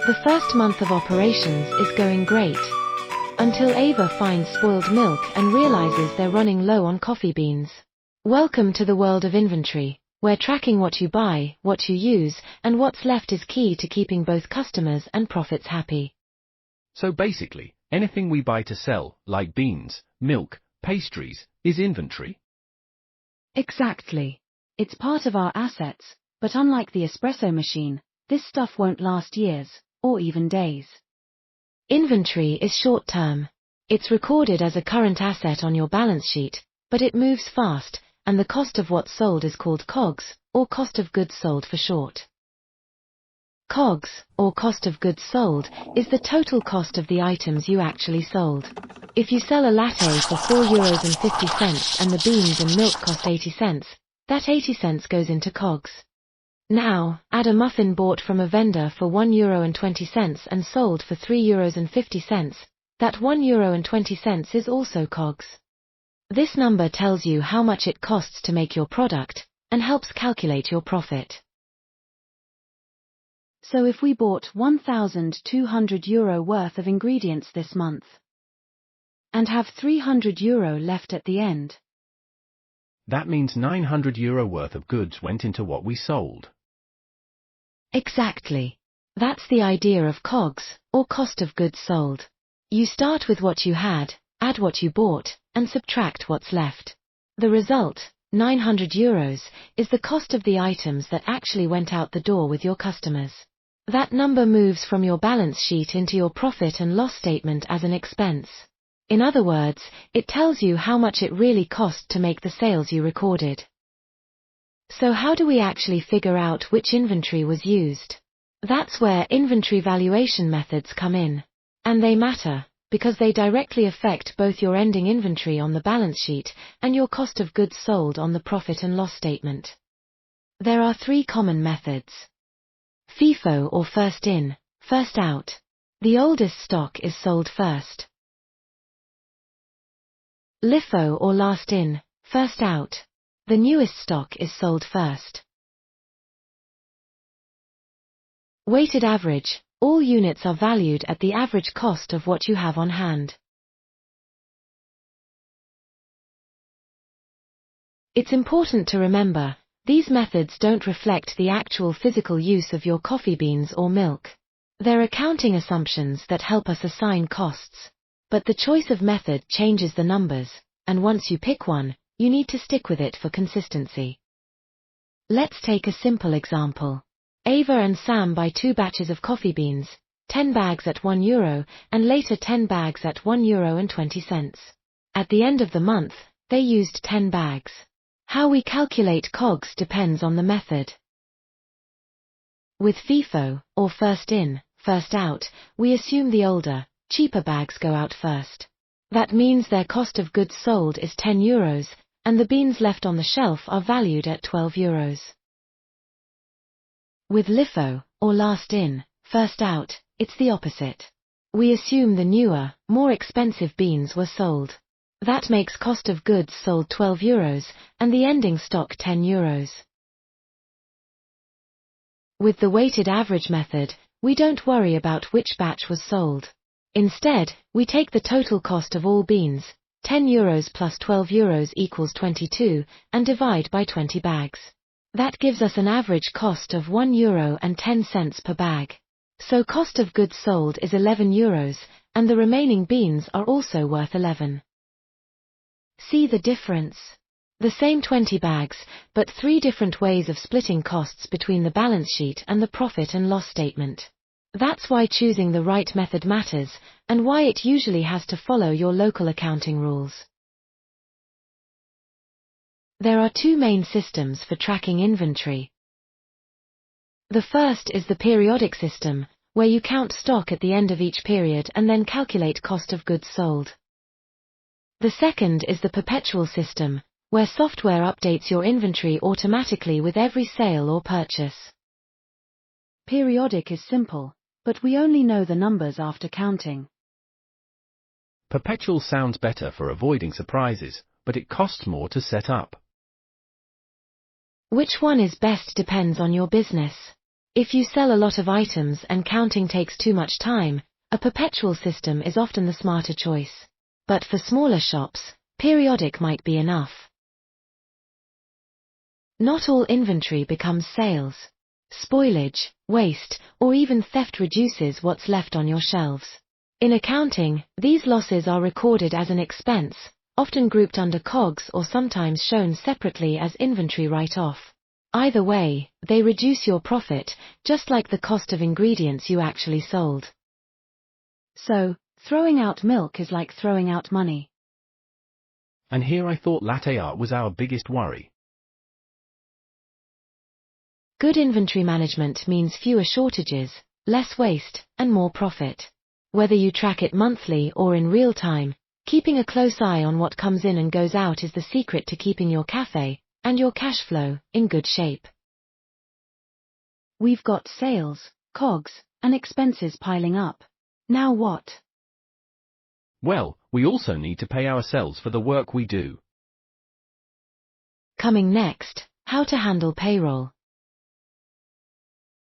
The first month of operations is going great. Until Ava finds spoiled milk and realizes they're running low on coffee beans. Welcome to the world of inventory, where tracking what you buy, what you use, and what's left is key to keeping both customers and profits happy. So basically, anything we buy to sell, like beans, milk, pastries, is inventory? Exactly. It's part of our assets, but unlike the espresso machine, this stuff won't last years, or even days. Inventory is short-term. It's recorded as a current asset on your balance sheet, but it moves fast, and the cost of what's sold is called COGS, or cost of goods sold for short. COGS, or cost of goods sold, is the total cost of the items you actually sold. If you sell a latte for €4.50 and the beans and milk cost 80 cents, that 80 cents goes into COGS. Now, add a muffin bought from a vendor for €1.20 and sold for €3.50, that €1.20 is also COGS. This number tells you how much it costs to make your product, and helps calculate your profit. So if we bought €1,200 worth of ingredients this month, and have €300 left at the end, that means €900 worth of goods went into what we sold. Exactly. That's the idea of COGS, or cost of goods sold. You start with what you had, add what you bought, and subtract what's left. The result, €900, is the cost of the items that actually went out the door with your customers. That number moves from your balance sheet into your profit and loss statement as an expense. In other words, it tells you how much it really cost to make the sales you recorded. So how do we actually figure out which inventory was used? That's where inventory valuation methods come in. And they matter, because they directly affect both your ending inventory on the balance sheet and your cost of goods sold on the profit and loss statement. There are three common methods. FIFO, or first in, first out. The oldest stock is sold first. LIFO, or last in, first out. The newest stock is sold first. Weighted average. All units are valued at the average cost of what you have on hand. It's important to remember, these methods don't reflect the actual physical use of your coffee beans or milk. They're accounting assumptions that help us assign costs. But the choice of method changes the numbers, and once you pick one, you need to stick with it for consistency. Let's take a simple example. Ava and Sam buy 2 batches of coffee beans, 10 bags at €1, and later 10 bags at €1.20. At the end of the month, they used 10 bags. How we calculate COGS depends on the method. With FIFO, or first in, first out, we assume the older, cheaper bags go out first. That means their cost of goods sold is €10, and the beans left on the shelf are valued at €12. With LIFO, or last in, first out, it's the opposite. We assume the newer, more expensive beans were sold. That makes cost of goods sold €12, and the ending stock €10. With the weighted average method, we don't worry about which batch was sold. Instead, we take the total cost of all beans, €10 plus €12 equals 22, and divide by 20 bags. That gives us an average cost of €1.10 per bag. So cost of goods sold is €11, and the remaining beans are also worth 11. See the difference? The same 20 bags, but 3 different ways of splitting costs between the balance sheet and the profit and loss statement. That's why choosing the right method matters, and why it usually has to follow your local accounting rules. There are 2 main systems for tracking inventory. The first is the periodic system, where you count stock at the end of each period and then calculate cost of goods sold. The second is the perpetual system, where software updates your inventory automatically with every sale or purchase. Periodic is simple, but we only know the numbers after counting. Perpetual sounds better for avoiding surprises, but it costs more to set up. Which one is best depends on your business. If you sell a lot of items and counting takes too much time, a perpetual system is often the smarter choice. But for smaller shops, periodic might be enough. Not all inventory becomes sales. Spoilage, waste, or even theft reduces what's left on your shelves. In accounting, these losses are recorded as an expense, often grouped under COGS or sometimes shown separately as inventory write-off. Either way, they reduce your profit, just like the cost of ingredients you actually sold. So, throwing out milk is like throwing out money. And here I thought latte art was our biggest worry. Good inventory management means fewer shortages, less waste, and more profit. Whether you track it monthly or in real time, keeping a close eye on what comes in and goes out is the secret to keeping your café and your cash flow in good shape. We've got sales, COGS, and expenses piling up. Now what? Well, we also need to pay ourselves for the work we do. Coming next, how to handle payroll.